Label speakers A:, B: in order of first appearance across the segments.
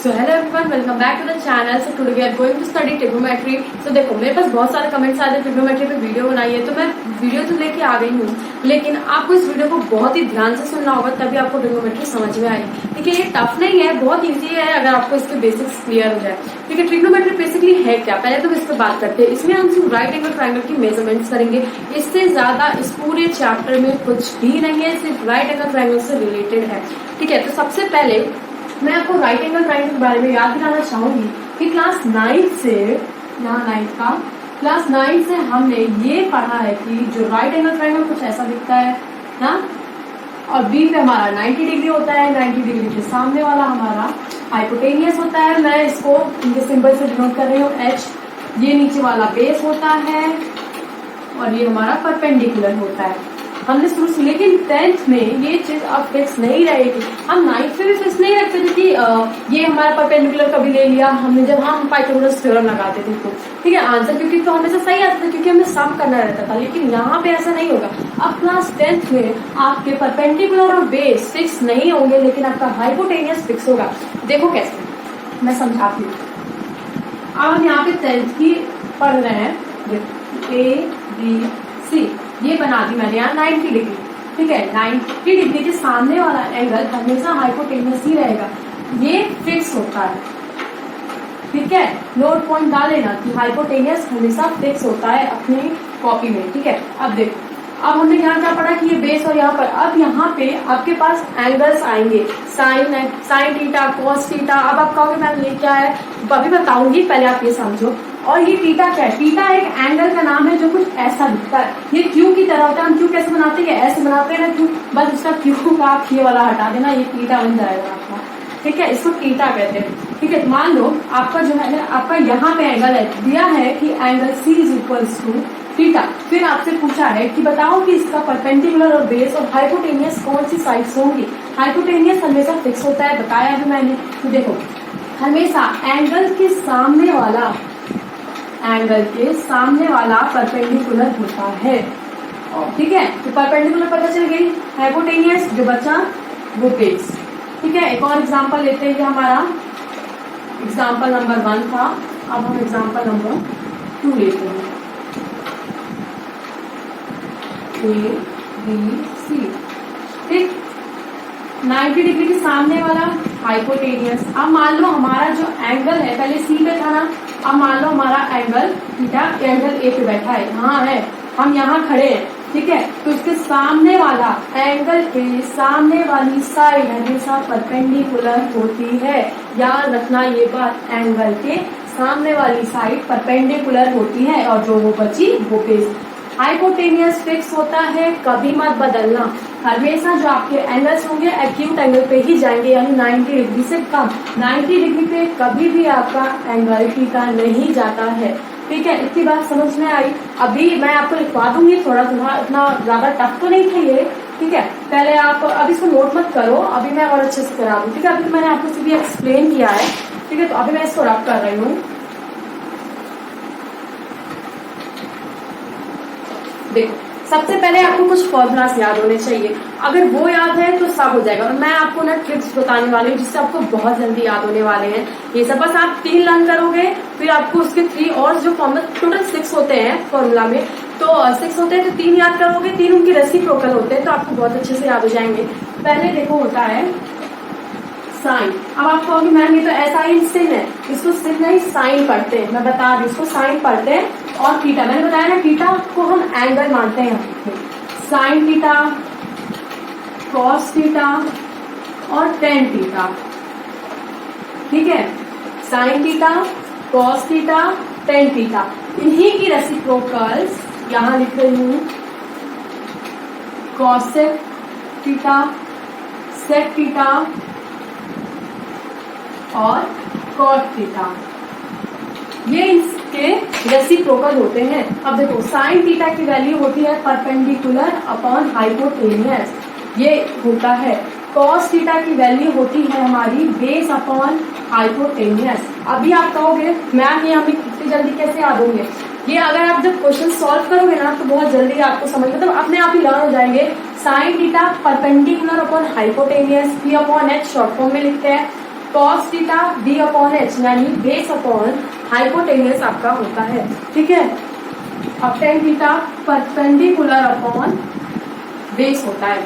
A: So hello everyone, welcome back to the channel. So today we are going to study trigonometry. So देखो, मेरे पास बहुत सारे comments आए थे ट्रिग्नोमेट्री पे वीडियो बनाइए, तो मैं वीडियो तो लेके आ गई हूँ, लेकिन आपको इस वीडियो को बहुत ही ध्यान से सुनना होगा, तभी आपको ट्रिग्नोमेट्री समझ में आएगी। ठीक है, ये टफ नहीं है, बहुत ईजी है अगर आपको इसके बेसिक्स क्लियर हो जाए। ठीक है, ट्रिग्नोमेट्री बेसिकली है क्या, पहले तो इस पर बात करते हैं। इसमें हम सिर्फ राइट एंगल ट्रायंगल की मेजरमेंट्स करेंगे, इससे ज्यादा इस पूरे चैप्टर में कुछ भी नहीं है, सिर्फ राइट एंगल ट्रायंगल से रिलेटेड है। ठीक है, तो सबसे पहले मैं आपको राइट एंगल ट्रायंगल के बारे में याद दिलाना चाहूंगी कि क्लास 9 से, यहाँ 9 का क्लास 9 से हमने ये पढ़ा है कि जो राइट एंगल ट्रायंगल कुछ ऐसा दिखता है ना, और बी पे हमारा 90 डिग्री होता है, 90 डिग्री के सामने वाला हमारा हाइपोटेनियस होता है। मैं इसको इनके सिंबल से डिनोट कर रही हूँ एच। ये नीचे वाला बेस होता है और ये हमारा परपेंडिकुलर होता है। हमने शुरू से, लेकिन 10th में ये चीज अब फिक्स नहीं रहेगी। हम 9th में भी फिक्स नहीं रखते थे कि ये हमारा परपेंडिकुलर कभी ले लिया हमने, जब हम पाइथागोरस थ्योरम लगाते थे तो। ठीक है, आंसर क्योंकि तो हमेशा सही आता था, क्योंकि हमें सम करना रहता था। लेकिन यहाँ पे ऐसा नहीं होगा। अब क्लास 10th में आपके परपेंडिकुलर और बेस फिक्स नहीं होंगे, लेकिन आपका हाइपोटेनियस फिक्स होगा। देखो कैसे, मैं समझाती हूँ। अब हम यहाँ पे 10th की पढ़ रहे हैं, ABC ये बना दी मैंने यहाँ 90 डिग्री। ठीक है, 90 डिग्री के सामने वाला एंगल हमेशा हाइपोटेनियस ही रहेगा, ये फिक्स होता है। ठीक है, नोट पॉइंट डाल लेना कि हाइपोटेनियस हमेशा फिक्स होता है अपनी कॉपी में। ठीक है, अब देखो, अब हमने यहाँ क्या पढ़ा कि ये बेस और यहाँ पर, अब यहाँ पे आपके पास एंगल्स आएंगे, साइन थीटा, कॉस थीटा। अब आप कहोगे मैम ये क्या है, अभी बताऊंगी, पहले आप ये समझो। और ये थीटा क्या है? थीटा एक एंगल का नाम है जो कुछ ऐसा दिखता है। ये क्यू की तरह होता है। हम क्यू कैसे बनाते हैं, ऐसे बनाते हैं ना क्यू, बस उसका क्यू का आप ये वाला हटा देना, ये थीटा बन जाएगा आपका। ठीक है, इसको थीटा कहते हैं। ठीक है, मान लो आपका जो है ना, आपका यहाँ पे एंगल है, दिया है कि angle C is equals to theta. फिर आपसे पूछा है कि बताओ कि इसका परपेंडिकुलर और बेस और हाइपोटेनियस कौन सी साइड्स होंगी। हाइपोटेनियस हमेशा फिक्स होता है, बताया भी मैंने। तो देखो, हमेशा एंगल के सामने वाला परपेंडिकुलर होता है। ठीक है, तो परपेंडिकुलर पता चल गई, हाइपोटेनियस जो बचा वो बेस। ठीक है, एक और एग्जांपल लेते हैं। हमारा एग्जांपल नंबर 1 था, अब हम एग्जांपल नंबर 2 लेते हैं। ABC, ठीक, 90 डिग्री के सामने वाला हाइपोटेनियस। अब मान लो हमारा जो एंगल है, पहले सी पे था ना, अब मान लो हमारा एंगल थीटा एंगल ए पे बैठा है, यहाँ है, हम यहाँ खड़े हैं। ठीक है, तो इसके सामने वाला एंगल के सामने वाली साइड हमेशा परपेंडिकुलर होती है। याद रखना ये बात, एंगल के सामने वाली साइड परपेंडिकुलर होती है, और जो वो बची वो बेस। हाइपोटेनियस फिक्स होता है, कभी मत बदलना। हमेशा जो आपके एंगल्स होंगे एक्यूट एंगल पे ही जाएंगे, यानी 90 डिग्री से कम। 90 डिग्री पे कभी भी आपका एंगल थीटा नहीं जाता है। ठीक है, इतनी बात समझ में आई। अभी मैं आपको लिखवा दूंगी, थोड़ा थोड़ा, इतना ज्यादा टफ तो नहीं था ये। ठीक है, पहले आप अब इसको नोट मत करो, अभी मैं और अच्छे से करा दूँ। ठीक है, अभी मैंने आपको सीधी एक्सप्लेन किया है। ठीक है, तो अभी मैं इसको रब कर रही हूँ। देखो, सबसे पहले आपको कुछ फॉर्मूलास याद होने चाहिए, अगर वो याद है तो सब हो जाएगा। और मैं आपको ना ट्रिक्स बताने वाली हूँ जिससे आपको बहुत जल्दी याद होने वाले हैं। ये सब बस आप 3 लर्न करोगे, फिर आपको उसके 3 और जो फॉर्मूला, टोटल 6 होते हैं फॉर्मूला में, तो 6 होते हैं, तो 3 याद करोगे, 3 उनकी रेसिप्रोकल होते हैं, तो आपको बहुत अच्छे से याद हो जाएंगे। पहले देखो होता है साइन। अब आप कहोगे मैम ये तो ऐसा ही सिन है, इसको सिन नहीं साइन पढ़ते हैं। मैं बता दी, इसको साइन पढ़ते हैं। और थीटा, मैंने बताया ना, थीटा को हम एंगल मानते हैं। साइन थीटा, कॉस थीटा और टेन थीटा। ठीक है, sine theta, cos theta, tan theta, इन्हीं की रेसिप्रोकल्स यहां लिख रही हूं। कॉसेक थीटा, सेक थीटा और कॉट थीटा, ये इसके रेसिप्रोकल होते हैं। अब देखो, साइन थीटा की वैल्यू होती है परपेंडिकुलर अपॉन हाइपोटेनियस, ये होता है। कॉस थीटा की वैल्यू होती है हमारी बेस अपॉन हाइपोटेनियस। अभी आप कहोगे मैम ये हमें इतनी जल्दी कैसे याद होंगे, ये अगर आप जब क्वेश्चन सॉल्व करोगे ना तो बहुत जल्दी आपको समझ, मतलब अपने आप ही लर्न हो जाएंगे। Sine theta perpendicular upon hypotenuse, P upon H short form में लिखते हैं। Cos theta B upon H, यानी बेस अपॉन हाइपोटेन्यूस आपका होता है। ठीक है, अब tan theta perpendicular upon base होता है।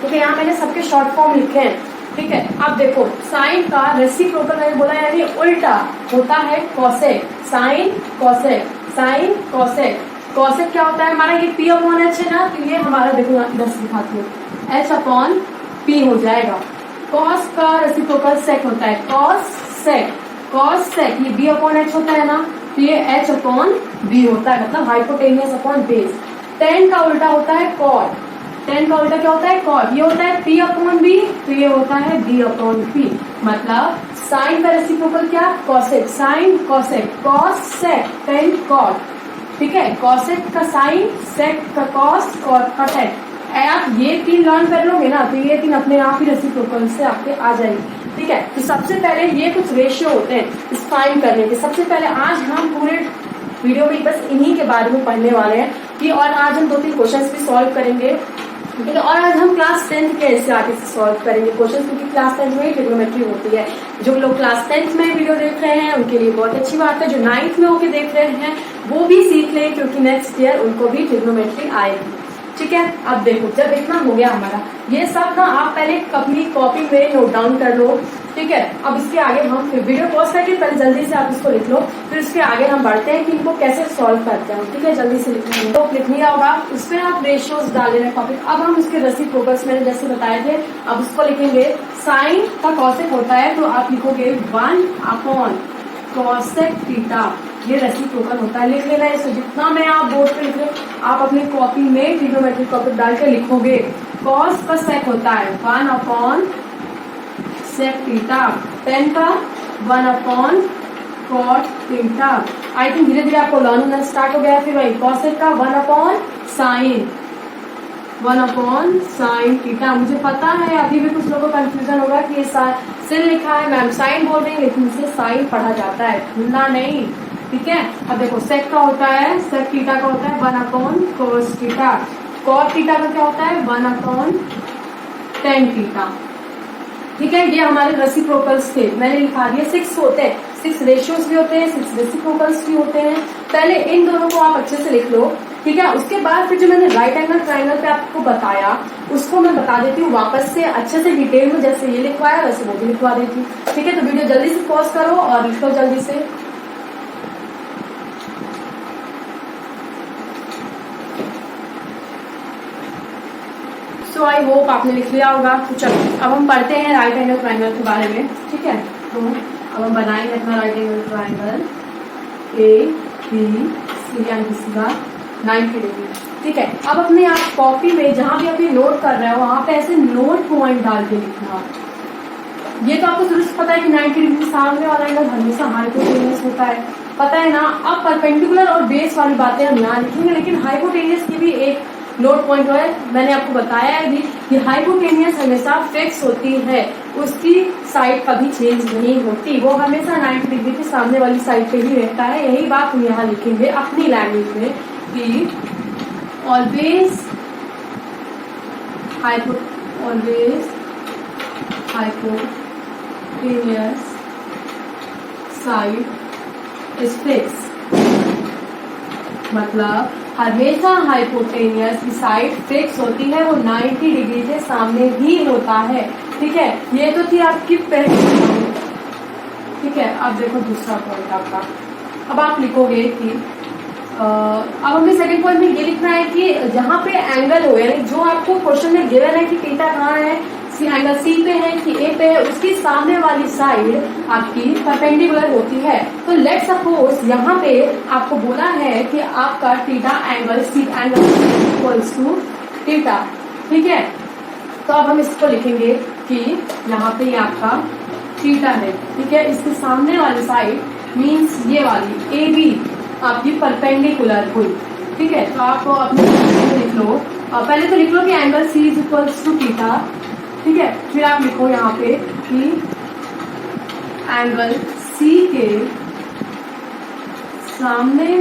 A: ठीक है, यहाँ मैंने सबके शॉर्ट फॉर्म लिखे हैं। ठीक है, अब देखो साइन का रेसिप्रोकल मैंने बोला, यानी उल्टा होता है cosec, sine cosec, sine cosec. Cosec क्या होता है हमारा, ये पी अपॉन एच है ना, तो ये हमारा देखो इधर से दिखाती हूँ, एच अपॉन पी हो जाएगा। कॉस का रेसिप्रोकल सेक होता है कॉस सेक, कॉस सेक ये बी अपॉन एच होता है ना, तो ये एच अपॉन बी होता है, मतलब हाइपोटेनियस अपॉन बेस। टेन का उल्टा होता है कॉट, टेन का उल्टा क्या होता है कॉट, ये होता है पी अपॉन बी, तो ये होता है बी अपॉन पी। मतलब साइन का रेसिप्रोकल क्या, cosec, sine cosec, cos sec tan cot. ठीक है, कॉसेक का साइन, सेक का कॉस, कॉट का टेन। आप ये तीन लर्न कर लोगे ना, तो ये तीन अपने आप ही रेसिप्रोकल से आपके आ जाएगी। ठीक है, तो सबसे पहले ये कुछ रेशियो होते हैं इस फाइंड करने के। सबसे पहले आज हम पूरे वीडियो में बस इन्हीं के बारे में पढ़ने वाले हैं कि, और आज हम 2-3 क्वेश्चंस भी सॉल्व करेंगे। ठीक है, और आज हम क्लास 10th के एनसीईआरटी से सॉल्व करेंगे क्वेश्चन, क्योंकि क्लास 10th में ट्रिग्नोमेट्री होती है। जो लोग क्लास 10th में वीडियो देख रहे हैं उनके लिए बहुत अच्छी बात है, जो 9th में होके देख रहे हैं वो भी सीख लें, क्योंकि नेक्स्ट ईयर उनको भी ट्रिग्नोमेट्री आएगी। ठीक है, अब देखो जब इतना हो गया हमारा, ये सब ना आप पहले अपनी कॉपी में नोट डाउन कर लो। ठीक है, अब इसके आगे हम फिर वीडियो पॉज करके पहले जल्दी से आप इसको लिख लो, फिर इसके आगे हम बढ़ते हैं कि इनको कैसे सॉल्व करते हैं। ठीक है, जल्दी से लिखना तो लिख लिया होगा, उसमें आप रेशियोज डाल लेना कॉपी। अब हम उसके रेसिप्रोकल्स मैंने जैसे बताए थे, अब उसको लिखेंगे। साइन का कॉसेक होता है, तो आप लिखोगे 1 अपॉन कॉसेक थीटा, ये रेसिप्रोकल होता है। लिख लेना इसे, जितना मैं आप बोर्ड पे लिख रहे आप अपनी कॉपी में ट्रिग्नोमेट्री कॉपी डाल के लिखोगे। कॉस का सेक होता है 1 अपॉन सेक थीटा, टेन का 1 upon cot theta. I think धीरे धीरे आपको लर्न होना स्टार्ट हो गया। फिर वही कॉसेक का 1 upon sine, 1 upon sine theta. मुझे पता है अभी भी कुछ लोगों को कंफ्यूजन होगा कि ये सिन लिखा है, मैम साइन बोल रही है, लेकिन इसे साइन पढ़ा जाता है, भूलना नहीं। ठीक है, अब देखो सेक का होता है, सेक थीटा का होता है 1 upon cos theta, cot theta का क्या होता है 1 अपॉन टेन थीटा। ठीक है, ये हमारे रेसिप्रोकल्स थे, मैंने लिखा दिया। 6 होते हैं, 6 रेशियोज भी होते हैं, 6 रेसिप्रोकल्स भी होते हैं। पहले इन दोनों को आप अच्छे से लिख लो। ठीक है, उसके बाद फिर जो मैंने राइट एंगल ट्रायंगल पे आपको बताया उसको मैं बता देती हूँ वापस से अच्छे से डिटेल में, जैसे ये लिखवाया वैसे वो भी लिखवा देती हूँ। ठीक है, तो वीडियो जल्दी से पॉज करो और लिखो जल्दी से। सो आई होप आपने लिख लिया होगा। तो चलो अब हम पढ़ते हैं राइट एंगल ट्रायंगल के बारे में। ठीक है, तो अब हम बनाएंगे अपना right angle triangle A B C यानी सीधा 90 डिग्री। ठीक है, अब अपने आप कॉपी में जहां भी अपनी नोट कर रहे हो वहां पे ऐसे नोट पॉइंट डाल के लिखना। ये तो आपको शुरू से पता है कि 90 डिग्री सामने वाला एंगल हमेशा हाइपोटेन्यूस होता है, पता है ना। अब परपेंडिकुलर और बेस वाली बातें हम यहाँ लिखेंगे, लेकिन हाइपोटेन्यूस की भी एक नोट पॉइंट है, मैंने आपको बताया है भी कि हाइपोटेन्यूस हमेशा फिक्स होती है, उसकी साइड कभी चेंज नहीं होती, वो हमेशा 90 डिग्री के सामने वाली साइड पे ही रहता है। यही बात हम यहाँ लिखेंगे अपनी लैंग्वेज में कि always hypotenuse side is fix, मतलब हमेशा हाइपोटेनियस की साइड फिक्स होती है, वो 90 डिग्री के सामने ही होता है। ठीक है, ये तो थी आपकी पहली। ठीक है, अब देखो दूसरा पॉइंट आपका। अब आप लिखोगे कि अब हमें सेकंड पॉइंट में ये लिखना है कि जहां पे एंगल हो, यानी जो आपको क्वेश्चन में गिवन है कि थीटा कहाँ है, एंगल सी पे है कि ए पे है, उसकी सामने वाली साइड आपकी परपेंडिकुलर होती है। तो लेट सपोज यहाँ पे आपको बोला है कि आपका theta angle C angle equals to theta. ठीक है, तो अब हम इसको लिखेंगे कि यहाँ पे ये आपका थीटा है। ठीक है, इसके सामने वाली साइड मीन्स ये वाली ए बी आपकी परपेंडिकुलर हुई। ठीक है, तो आप अपने लिख लो, पहले तो लिख लो कि angle C is equals to theta. ठीक है, फिर आप लिखो यहाँ पे कि एंगल सी के सामने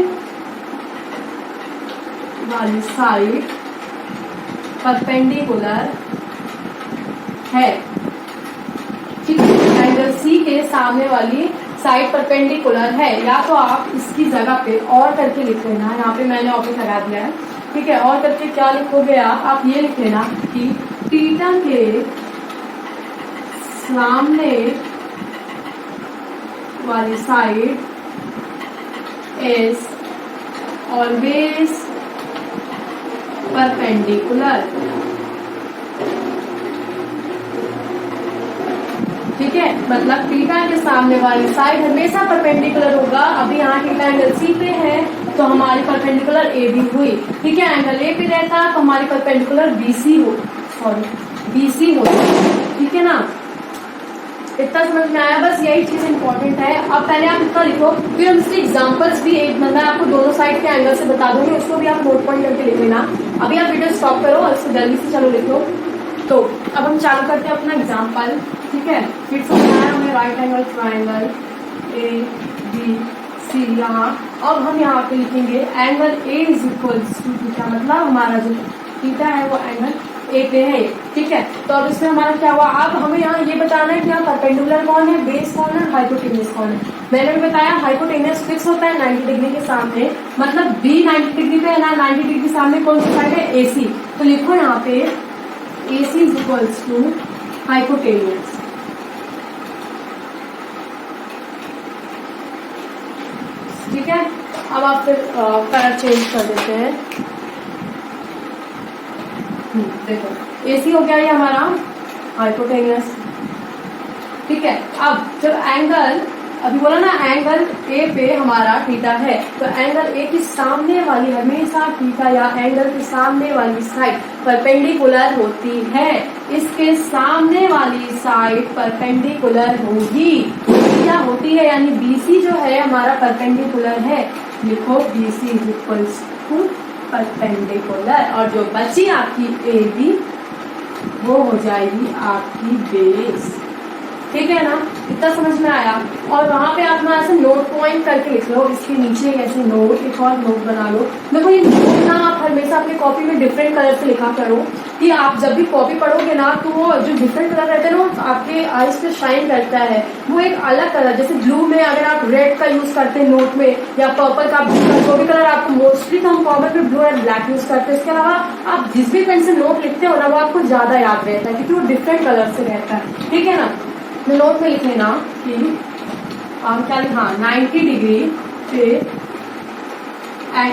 A: वाली साइड परपेंडिकुलर है। ठीक है, एंगल सी के सामने वाली साइड परपेंडिकुलर है। या तो आप इसकी जगह पे और करके लिख लेना, यहाँ पे मैंने ऑफिस लगा दिया है, ठीक है। और करके क्या लिखोगे आप ये लिख लेना कि थीटा के सामने वाली साइड इज ऑलवेज परपेंडिकुलर, ठीक है। मतलब थीटा के सामने वाली साइड हमेशा परपेंडिकुलर होगा। अभी यहाँ थीटा एंगल सी पे है तो हमारी परपेंडिकुलर ए बी हुई, ठीक है। एंगल ए पे रहता तो हमारी परपेंडिकुलर बीसी हो, बीसी हो, ठीक है ना। इतना समझ में आया, बस यही चीज इंपॉर्टेंट है। अब पहले आप इतना लिखो, फिर हम इसके एग्जांपल्स भी एक मैं आपको दोनों साइड के एंगल से बता दूंगी, उसको भी आप नोट पॉइंट करके लिख लेना। अभी आप वीडियो स्टॉप करो और इसको जल्दी से चलो लिखो। तो अब हम चालू करते हैं अपना एग्जाम्पल, ठीक है। फिर से बनाया हमने right angle triangle A B C. यहाँ अब हम यहाँ पे लिखेंगे angle A is equals to theta, मतलब हमारा जो थीटा है वो एंगल ए पे है, ठीक है। तो अब इसमें हमारा क्या हुआ, अब हमें यहाँ ये बताना है कि यहाँ परपेंडिकुलर कौन है, बेस कौन है, हाइपोटेनियस कौन है। मैंने भी बताया हाइपोटेनियस फिक्स होता है 90 डिग्री के सामने, मतलब बी 90 डिग्री पे है ना, 90 डिग्री के सामने कौन सी साइड है, एसी। तो लिखो यहाँ पे AC is equals to hypotenuse, ठीक है। अब आप फिर कलर चेंज कर देते हैं। देखो AC हो गया ये हमारा हाइपोटेनियस, ठीक है। अब जब एंगल अभी बोला ना एंगल ए पे हमारा थीटा है, तो एंगल ए के सामने वाली हमेशा थीटा या एंगल के सामने वाली साइड परपेंडिकुलर होती है। इसके सामने वाली साइड परपेंडिकुलर होगी, क्या होती है, यानी BC जो है हमारा परपेंडिकुलर है। लिखो BC is equals to perpendicular, और जो बची आपकी AB वो हो जाएगी आपकी बेस, ठीक है ना। इतना समझ में आया। और वहां पे आप ना ऐसे नोट पॉइंट करके लिख लो, इसके नीचे ऐसे नोट, एक और नोट बना लो। देखो ये नोट ना आप हमेशा अपनी कॉपी में डिफरेंट कलर से लिखा करो, कि आप जब भी कॉपी पढ़ोगे ना तो वो जो डिफरेंट कलर रहते हैं ना आपके आईज पे शाइन करता है, वो एक अलग कलर। जैसे ब्लू में अगर आप रेड का यूज करते हैं नोट में, या पर्पल का, जो भी कलर आपको मोस्टली तो हम कॉमन में ब्लू एंड ब्लैक यूज करते हैं। इसके अलावा आप जिस भी पेन से नोट लिखते हो ना वो आपको ज्यादा याद रहता है, क्योंकि वो डिफरेंट कलर से रहता है, ठीक है ना। नोट में लिख लेना कि क्या लिखा, 90 डिग्री पे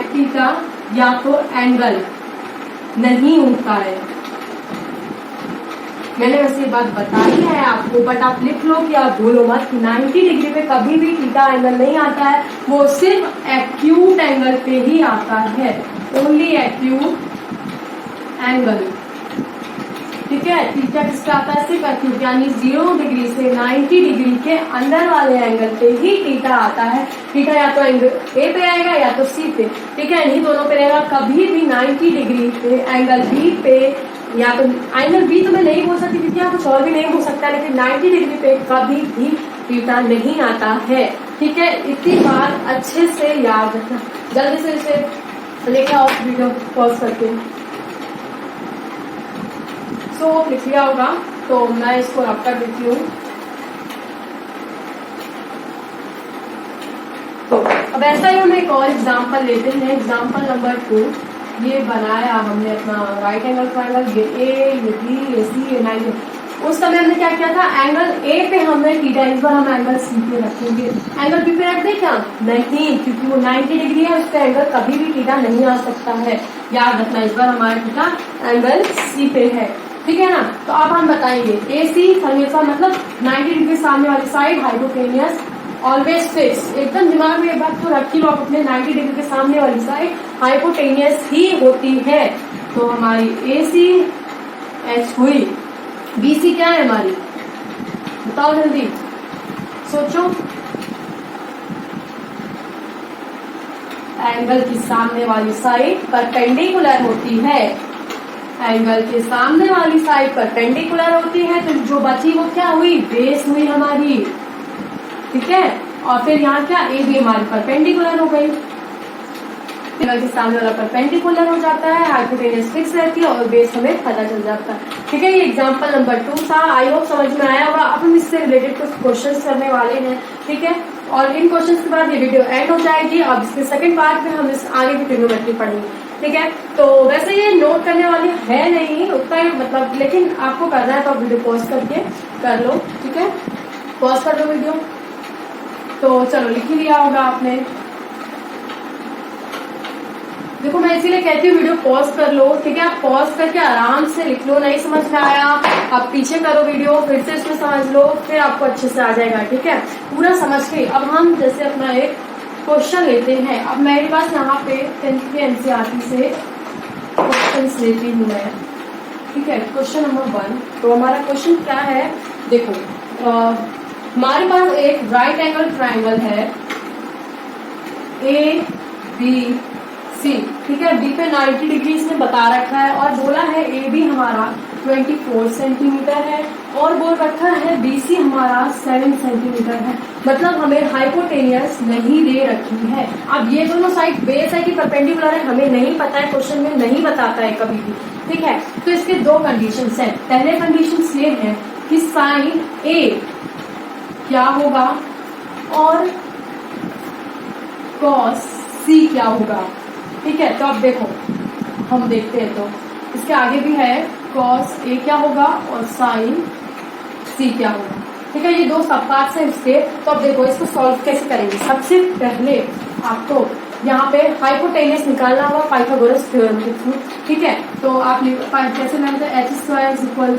A: थीटा या तो एंगल नहीं होता है। मैंने वैसे ये बात बताई है आपको, बट आप लिख लो कि आप भूलो मत कि 90 डिग्री पे कभी भी थीटा एंगल नहीं आता है, वो सिर्फ एक्यूट एंगल पे ही आता है, ओनली एक्यूट एंगल, ठीक है। थीटा किसका आता है, सिर्फ एक्यूट, यानी 0 डिग्री से 90 डिग्री के अंदर वाले एंगल पे ही थीटा आता है। थीटा या तो एंगल ए पे आएगा या तो सी पे, ठीक है, इन्हीं दोनों पे रहेगा। कभी भी 90 डिग्री पे एंगल बी पे, या तो एंगल बी तो मैं नहीं बोल सकती क्योंकि यहाँ कुछ और भी नहीं हो सकता, लेकिन 90 डिग्री पे कभी भी थीटा नहीं आता है, ठीक है। इतनी बात अच्छे से याद रखना। जल्दी से इसे लेके आओ, वीडियो पॉज करके। तो लिख लिया होगा, तो मैं इसको रब कर देती हूँ। तो अब ऐसा ही हम एक और एग्जांपल लेते हैं, एग्जांपल नंबर 2। ये बनाया हमने अपना राइट एंगल ट्रायंगल, ये ए, ये बी, ये सी, ये 90। उस समय हमने क्या किया था, एंगल ए पे हमने थीटा, इस बार हम एंगल सी पे रखेंगे। एंगल बी पे रख दे क्या, नहीं, क्योंकि वो 90 डिग्री है, उसका एंगल कभी भी थीटा नहीं आ सकता है, याद रखना। इस बार हमारा थीटा एंगल सी पे है, ठीक है ना। तो अब हम बताएंगे AC हमेशा मतलब 90 डिग्री सामने वाली साइड हाइपोटेनियस, ऑलवेज फिक्स। एकदम दिमाग में एक बात तो रख ही लो अपने, 90 डिग्री के सामने वाली साइड हाइपोटेनियस ही होती है। तो हमारी AC H हुई, BC क्या है हमारी, बताओ जल्दी सोचो। एंगल की सामने वाली साइड परपेंडिकुलर होती है, एंगल के सामने वाली साइड परपेंडिकुलर होती है, तो जो बची वो क्या हुई, बेस हुई हमारी, ठीक है। और फिर यहाँ क्या, AB हमारी परपेंडिकुलर हो गई, एंगल के सामने वाला परपेंडिकुलर हो जाता है, हाइपोटेनियस फिक्स रहती है और बेस हमें पता चल जाता है। ठीक है, ये एग्जांपल नंबर 2 था। आई होप समझ में आया होगा। अब हम इससे रिलेटेड कुछ क्वेश्चंस करने वाले हैं। ठीक है, और इन क्वेश्चंस के बाद ये वीडियो एंड हो जाएगी। अब इसके सेकंड पार्ट में हम इस आगे की ट्रिग्नोमेट्री पढ़ेंगे। ठीक है, तो वैसे ये नोट करने वाली है नहीं उतना ही, मतलब लेकिन आपको करना है तो आप वीडियो पॉज करके कर लो। ठीक है, पॉज कर लो वीडियो। तो चलो, लिख ही लिया होगा आपने। देखो, मैं इसीलिए कहती हूँ वीडियो पॉज कर लो। ठीक है, आप पॉज करके आराम से लिख लो। नहीं समझ में आया आप पीछे करो वीडियो, फिर से इसमें समझ लो, फिर आपको अच्छे से आ जाएगा। ठीक है, पूरा समझ के अब हम जैसे अपना एक क्वेश्चन लेते हैं। अब मेरे पास यहाँ पे 10th के एनसीईआरटी से क्वेश्चन लेती हूँ मैं। ठीक है, क्वेश्चन नंबर 1। तो हमारा क्वेश्चन क्या है, देखो हमारे पास एक राइट एंगल ट्राइंगल है ABC। ठीक है, बी पे 90 डिग्री इसने बता रखा है और बोला है AB हमारा 24 सेंटीमीटर है और बोल रखा है BC हमारा 7 सेंटीमीटर है। मतलब हमें हाइपोटेनियस नहीं दे रखी है। अब ये दोनों साइड बेस है कि परपेंडिकुलर है हमें नहीं पता है, क्वेश्चन में नहीं बताता है कभी भी। ठीक है, तो इसके दो कंडीशंस हैं। पहले कंडीशंस ये है कि साइन A क्या होगा और कॉस C क्या होगा। ठीक है, तो अब देखो हम देखते हैं। तो इसके आगे भी है कॉस A क्या होगा और साइन C क्या होगा। ठीक है, ये दो सब पार्ट्स हैं इसके। तो अब देखो इसको सॉल्व कैसे करेंगे। सबसे पहले आपको यहाँ पे हाइपोटेनियस निकालना होगा पाइथागोरस थ्योरम के थ्रू। ठीक है, तो आप कैसे लेंगे, h² = p²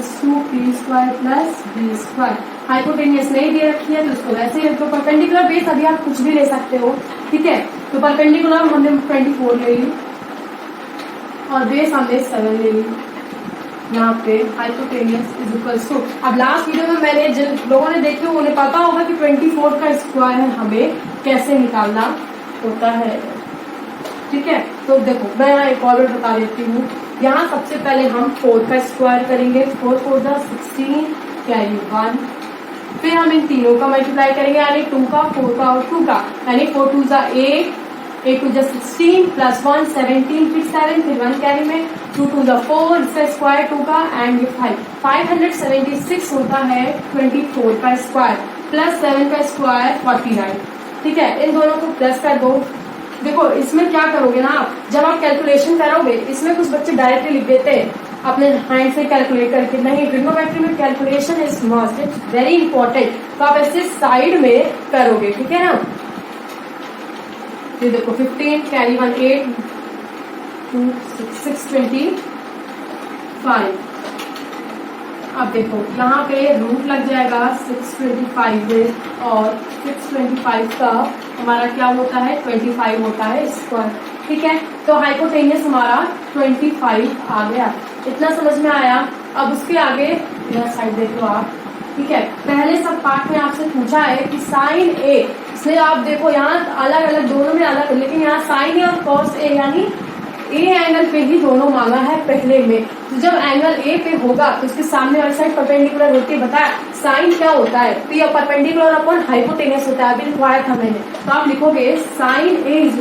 A: + b²। हाइपोटेनियस नहीं दे रखी है तो इसको वैसे ही तो परपेंडिकुलर बेस अभी आप कुछ भी ले सकते हो। ठीक है, तो परपेंडिकुलर हमने 24 ले ली और बेस हमने 7 ले ली। यहाँ पे हाइपोटेनियस = अब लास्ट वीडियो में मैंने जिन लोगों ने देखी उन्हें पता होगा कि 24 का स्क्वायर हमें कैसे निकालना होता है। ठीक है, तो देखो मैं यहाँ एक और बता देती हूँ। यहाँ सबसे पहले हम 4 का स्क्वायर करेंगे। 4 × 4 = 16, कैरी 1। फिर हम इन तीनों का मल्टीप्लाई करेंगे, यानी 2 का, 4 का और 2 का, यानी 4 × 2 = 8, 8 × 2 = 16 + 1 17, फिर 7, फिर 1 कैरी में, 2 × 2 = 4, इसका स्क्वायर 2 का एंड ये 576 होता है 24 का स्क्वायर प्लस 7 का स्क्वायर 49। ठीक है, इन दोनों को प्लस कर दो। देखो इसमें क्या करोगे ना आप, जब आप कैलकुलेशन करोगे इसमें कुछ बच्चे डायरेक्टली लिख देते हैं अपने हैंड से कैलकुलेट करके। नहीं, ट्रिग्नोमेट्री में calculation is must, it's very important. तो आप ऐसे साइड में करोगे। ठीक है ना, ये देखो 15 कैरी 1 8 2 625। अब देखो यहाँ पे रूट लग जाएगा 625 में और 625 का हमारा क्या होता है 25 होता है स्क्वायर। ठीक है, तो हाइपोटेनियस हमारा 25 आ गया। इतना समझ में आया। अब उसके आगे इधर साइड देखो आप। ठीक है, पहले सब पार्ट में आपसे पूछा है कि साइन A से आप देखो यहाँ अलग अलग दोनों में अलग, लेकिन यहाँ साइन A और कॉस A यानी ए एंगल पे ही दोनों मांगा है पहले में। तो जब एंगल ए पे होगा तो उसके सामने वाली साइड परपेंडिकुलर होती है। बताया साइन क्या होता है, पी परपेंडिकुलर अपॉन हाइपोटेनियस होता है, अभी लिखवाया था मैंने। तो आप लिखोगे साइन ए =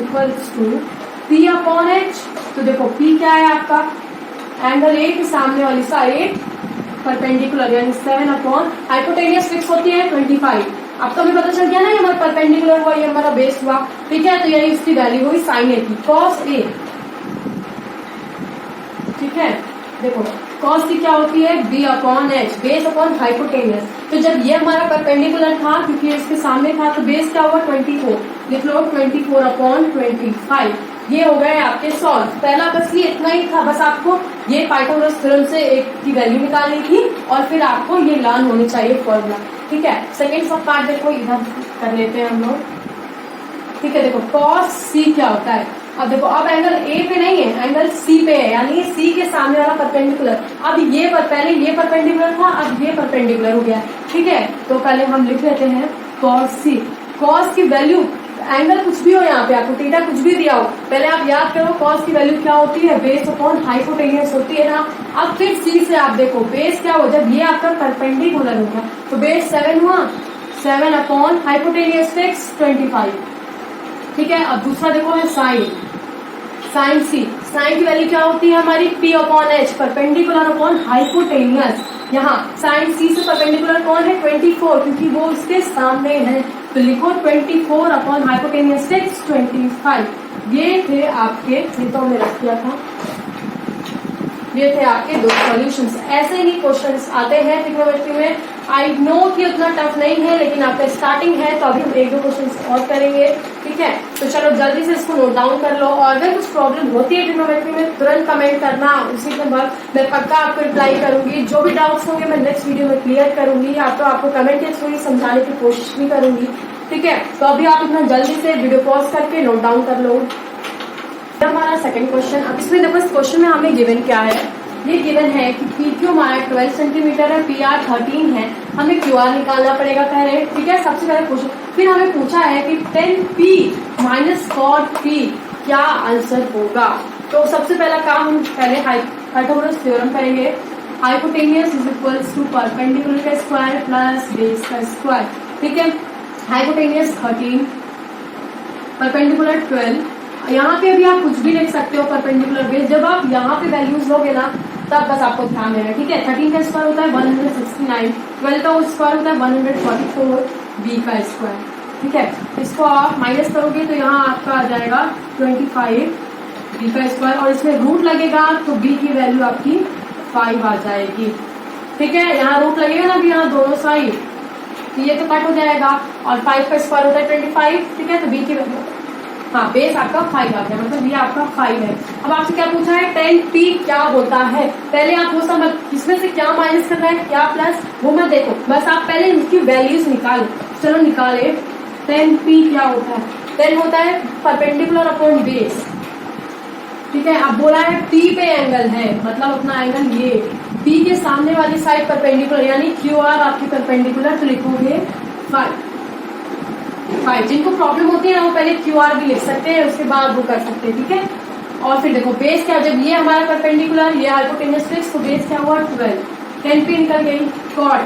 A: p/h। तो देखो p क्या है आपका, एंगल ए के सामने वाली साइड परपेंडिकुलर यानी 7 हाइपोटेनियस फिक्स होती है 25। अब तो हमें पता चल गया ना, ये हमारा परपेंडिकुलर हुआ, ये हमारा बेस हुआ। ठीक है, तो यही उसकी वैल्यू हुई साइन ए की। कॉस ए, ठीक है, देखो कॉस की क्या होती है b/h, बेस अपॉन हाइपोटेनियस। तो जब ये हमारा परपेंडिकुलर था क्योंकि इसके सामने था तो बेस क्या हुआ 24, लिख लो 24/25। ये हो गए आपके सॉल्व। पहला बस ये इतना ही था, बस आपको ये पाइथागोरस थ्योरम से एक की वैल्यू निकालनी थी और फिर आपको ये लर्न होनी चाहिए फॉर्मूला। ठीक है, सेकेंड सब पार्ट देखो इधर कर लेते हैं हम लोग। ठीक है, देखो कॉस सी क्या होता है। अब देखो अब एंगल ए पे नहीं है, एंगल सी पे है, यानी सी के सामने वाला परपेंडिकुलर। अब ये पहले ये परपेंडिकुलर था, अब ये परपेंडिकुलर हो गया। ठीक है, तो पहले हम लिख लेते हैं कॉस सी। कॉस की वैल्यू, एंगल कुछ भी हो यहाँ पे, आपको थीटा कुछ भी दिया हो, पहले आप याद करो कॉस की वैल्यू क्या होती है, बेस अपॉन हाइपोटेनियस होती है ना। अब फिर सी से आप देखो बेस क्या हो, जब ये आपका परपेंडिकुलर होगा तो बेस 7 हुआ, 7 अपॉन हाइपोटेनियस फिक्स 25। ठीक है, अब दूसरा देखो है साइन। साइन सी, साइन की वैल्यू क्या होती है हमारी P upon H, perpendicular upon hypotenuse. यहाँ साइन सी से परपेंडिकुलर कौन है 24, क्योंकि वो उसके सामने है, तो लिखो 24 अपॉन हाइपोटेनियस 25। ये थे आपके, ये तो हमने रख दिया था, ये थे आपके दो सॉल्यूशंस। ऐसे ही क्वेश्चंस आते हैं ट्रिग्नोमेट्री में। आई नो कि उतना टफ नहीं है, लेकिन आपका स्टार्टिंग है, तो अभी हम एक दो क्वेश्चंस और करेंगे, ठीक है। तो चलो जल्दी से इसको नोट डाउन कर लो, और अगर कुछ प्रॉब्लम होती है ट्रिग्नोमेट्री में तुरंत कमेंट करना, उसी के बाद मैं पक्का आपको रिप्लाई करूंगी। जो भी डाउट्स होंगे मैं नेक्स्ट वीडियो में क्लियर करूंगी, या तो आपको कमेंट के थ्रू समझाने की कोशिश भी करूंगी, ठीक है। तो अभी आप इतना जल्दी से वीडियो पॉज करके नोट डाउन कर लो। हमारा सेकंड क्वेश्चन, अब इसमें देखो इस क्वेश्चन में हमें गिवन क्या है। ये गिवन है कि PQ हमारा 12 सेंटीमीटर है, PR 13 है, हमें QR निकालना पड़ेगा पहले, ठीक है। सबसे पहले क्वेश्चन, फिर हमें पूछा है कि 10P माइनस cot P क्या आंसर होगा। तो सबसे पहला काम हम पहले पाइथागोरस थ्योरम करेंगे। Hypotenuse is equals to perpendicular का स्क्वायर प्लस बेस का स्क्वायर, ठीक है। हाइपोटेनियस 13, परपेंडिकुलर 12, यहाँ पे भी आप कुछ भी लिख सकते हो परपेंडिकुलर बेस। जब आप यहाँ पे वैल्यूज लोगे ना, तब बस आपको ध्यान देना, ठीक है। 13 का स्क्वायर होता है 169, 12 का स्क्वायर होता है 144, b का स्क्वायर, ठीक है। इसको आप माइनस करोगे तो यहाँ आपका आ जाएगा 25 b का स्क्वायर, और इसमें रूट लगेगा तो b की वैल्यू आपकी 5 आ जाएगी, ठीक है। यहाँ रूट लगेगा ना भी, यहाँ दोनों साइड, तो ये तो कट हो जाएगा, और 5 का स्क्वायर होता है 25, ठीक है। तो b की वैल्यू, हाँ, बेस आपका 5 आ गया, मतलब ये आपका 5 है। अब आपसे क्या पूछा है 10P क्या होता है। पहले आप वो समझ, इसमें से क्या माइनस करना है क्या प्लस, वो मत देखो, बस आप पहले इनकी वैल्यूज निकालो। चलो निकाले, 10P क्या होता है। 10 होता है परपेंडिकुलर अपॉन बेस, ठीक है। अब बोला है P पे एंगल है, मतलब अपना एंगल ये P के सामने वाली साइड परपेंडिकुलर, यानी QR आपकी परपेंडिकुलर, तो लिखोगे 5। जिनको प्रॉब्लम होती है ना वो पहले QR भी लिख सकते हैं, उसके बाद वो कर सकते हैं, ठीक है। और फिर देखो बेस क्या, जब ये हमारा परपेंडिकुलर, ये हाइपोटेन्यूस फिक्स, तो बेस क्या हुआ 12, 10P निकल गई। कॉट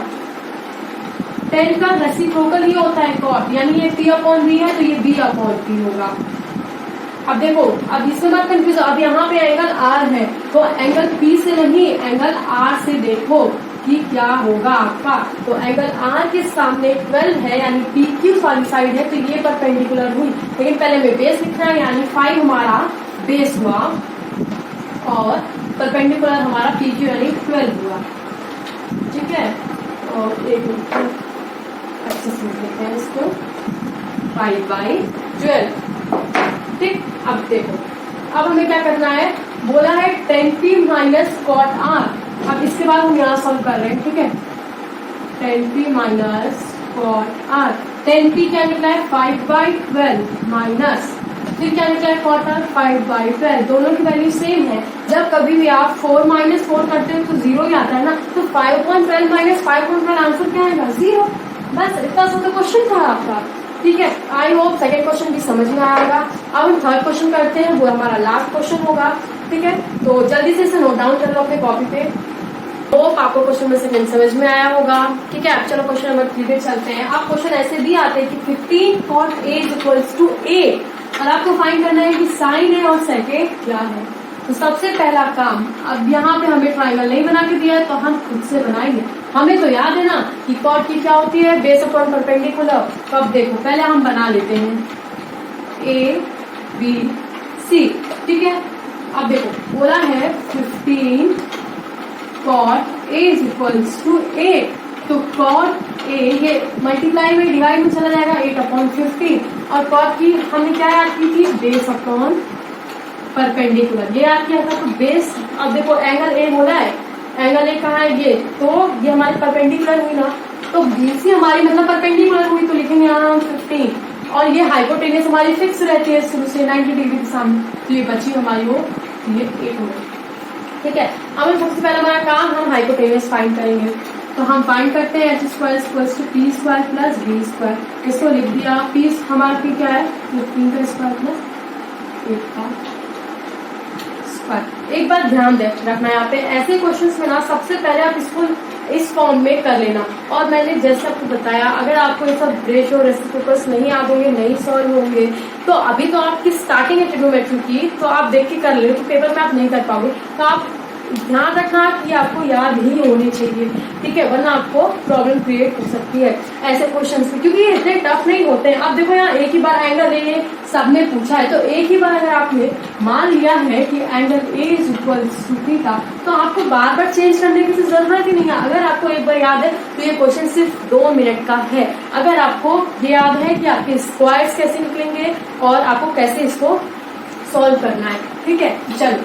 A: 10 का रेसिप्रोकल ही होता है कॉट, यानी ये P अपॉन V है तो ये B अपॉन P होगा। अब देखो, अब इसमें मत कंफ्यूज, अब यहाँ पे एंगल R है, तो एंगल P से नहीं, एंगल R से देखो कि क्या होगा आपका। तो एंगल R के सामने 12 है, यानी PQ वाली साइड है, तो ये परपेंडिकुलर हुई। लेकिन पहले में बेस लिखना है, यानी 5 हमारा बेस हुआ, और परपेंडिकुलर हमारा PQ यानी 12 हुआ, ठीक है। और एक मिनट अच्छे से लिखते हैं इसको, 5/12, ठीक। अब देखो, अब हमें क्या करना है, बोला है 10P माइनस कॉट R। अब इसके बाद हम यहाँ सॉल्व कर रहे हैं, ठीक है। 10P minus cot R, 10P क्या निकला है 5/12 माइनस, फिर क्या निकला है कॉट R 5/12, दोनों की वैल्यू सेम है। जब कभी भी आप 4 माइनस 4 करते हो तो 0 ही आता है ना, तो 5/12 माइनस 5/12 आंसर क्या आएगा 0। बस इतना सा तो क्वेश्चन था आपका, ठीक है। आई होप सेकेंड क्वेश्चन भी समझ में आएगा। अब हम थर्ड क्वेश्चन करते हैं, वो हमारा लास्ट क्वेश्चन होगा, ठीक है। तो जल्दी से इसे नोट डाउन कर लो अपने कॉपी पे। होप आपको क्वेश्चन में सेकंड समझ में आया होगा, ठीक है। अब चलो क्वेश्चन नंबर 3 पे चलते हैं। अब क्वेश्चन ऐसे भी आते हैं कि 15 cot A equals to A, और आपको फाइंड करना है कि साइन A और सेक A क्या है। तो सबसे पहला काम, अब यहाँ पे हमें ट्राइंगल नहीं बना के दिया है, तो हम खुद से बनाएंगे। हमें तो याद है ना कि कॉट की क्या होती है, बेस अपॉन परपेंडिकुलर। तो अब देखो पहले हम बना लेते हैं ABC, ठीक है। अब देखो बोला है 15 cot A is equals to A, तो cot A ये मल्टीप्लाई में डिवाइड में चला जाएगा 8/15, और cot की हमने क्या याद की थी, बेस अपॉन परपेंडिकुलर, ये याद किया था। तो बेस, अब देखो एंगल A बोला है, एंगल A कहाँ है ये, तो ये हमारी परपेंडिकुलर हुई ना, तो BC हमारी मतलब परपेंडिकुलर हुई, तो लिखेंगे यहाँ हम 15, और ये हाइपोटेनियस हमारी फिक्स रहती है शुरू से 90 डिग्री के सामने, तो ये बची हमारी वो ये 8 हो गई, ठीक है। अब सबसे पहला हमारा काम, हम हाइपोटेनियस फाइंड करेंगे। तो हम फाइंड करते हैं h² equals to p² plus b²। इसको लिख दिया, p हमारा p क्या है 15 का स्क्वायर प्लस 8 का स्क्वायर। एक बात ध्यान रखना है यहाँ पे, ऐसे क्वेश्चंस में ना सबसे पहले आप इसको इस फॉर्म में कर लेना। और मैंने जैसे आपको बताया, अगर आपको ये सब रेशियो रेसिप्रोकल्स नहीं याद होंगे, नहीं सॉल्व होंगे, तो अभी तो आपकी स्टार्टिंग है ट्रिग्नोमेट्री की, तो आप देख के कर ले, तो पेपर में आप नहीं कर पाओगे। तो आप ध्यान रखना कि आपको याद ही होनी चाहिए, ठीक है, वरना आपको प्रॉब्लम क्रिएट हो सकती है ऐसे क्वेश्चंस में, क्योंकि ये इतने टफ नहीं होते हैं। अब देखो यहाँ एक ही बार एंगल ए सबने पूछा है, तो एक ही बार अगर आपने मान लिया है कि angle A is equal to theta, तो आपको बार बार चेंज करने की जरूरत ही नहीं है। अगर आपको एक बार याद है तो ये क्वेश्चन सिर्फ 2 मिनट का है। अगर आपको ये याद है कि आपके स्क्वायर्स कैसे निकलेंगे और आपको कैसे इसको सॉल्व करना है, ठीक है। चलो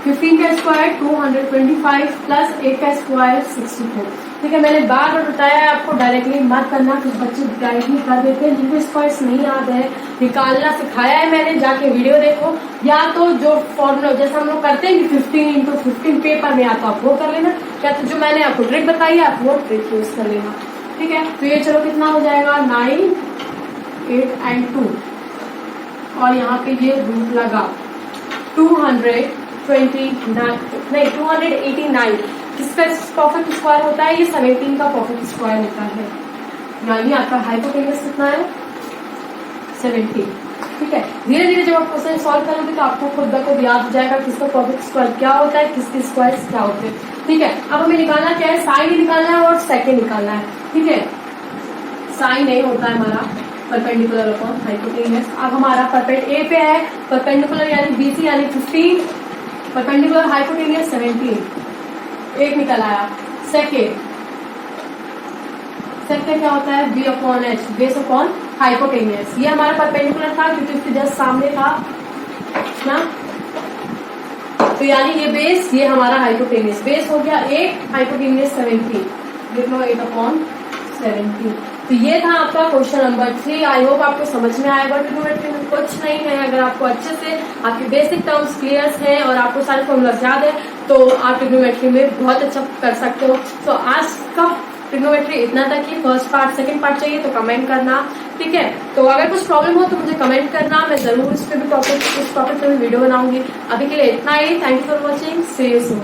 A: 15 का स्क्वायर 225 प्लस 1 का स्क्वायर 64, ठीक है। मैंने बार बार बताया है आपको डायरेक्टली मत करना, कुछ बच्चे डायरेक्टली कर देते हैं, जिनको स्क्वायर्स नहीं याद है, निकालना सिखाया है मैंने, जाके वीडियो देखो, या तो जो फॉर्मूला जैसे हम लोग करते हैं कि 15 into 15 पेपर में, या तो आप वो कर लेना, या तो जो मैंने आपको ट्रिक बताई है आप वो ट्रिक यूज कर लेना, ठीक है। तो ये चलो कितना हो जाएगा 9, 8 and 2, और यहाँ पे ये रूट लगा 289, किसका परफेक्ट स्क्वायर होता है, ये 17 का परफेक्ट स्क्वायर होता है, यानी आपका हाइपोटेनस कितना है 17, ठीक है। धीरे धीरे जब आप क्वेश्चन सॉल्व करोगे तो आपको खुद ब खुद याद हो जाएगा किसका परफेक्ट स्क्वायर क्या होता है, किसके स्क्वायर क्या होते हैं, ठीक है। अब हमें निकालना क्या है, साइन निकालना है और सेकेंड निकालना है, ठीक है। साइन ए होता है हमारा परपेंडिकुलर अपॉन हाइपोटेनस। अब हमारा परपेंड ए पे है, परपेंडिकुलर यानी बीसी यानी 15, परपेंडिकुलर हाइपोटेनस 17, एक निकल आया। सेकेंड क्या होता है, B upon H, base upon hypotenuse. ये हमारा परपेंडिकुलर था क्योंकि उसके जस्ट सामने था ना, तो यानी ये बेस, ये हमारा हाइपोटेनस, बेस हो गया 8, हाइपोटेनस 17, देख लो 8 अपॉन 17। तो ये था आपका क्वेश्चन नंबर 3। आई होप आपको समझ में आएगा। ट्रिग्नोमेट्री में कुछ नहीं है, अगर आपको अच्छे से आपके बेसिक टर्म्स क्लियर हैं और आपको सारे फॉर्मूलाज याद है तो आप ट्रिग्नोमेट्री में बहुत अच्छा कर सकते हो। तो आज का ट्रिग्नोमेट्री इतना तक ही, फर्स्ट पार्ट सेकंड पार्ट चाहिए तो कमेंट करना, ठीक है। तो अगर कुछ प्रॉब्लम हो तो मुझे कमेंट करना, मैं जरूर इस टॉपिक पे भी वीडियो बनाऊंगी। अभी के लिए इतना ही, thank you for watching, see you soon.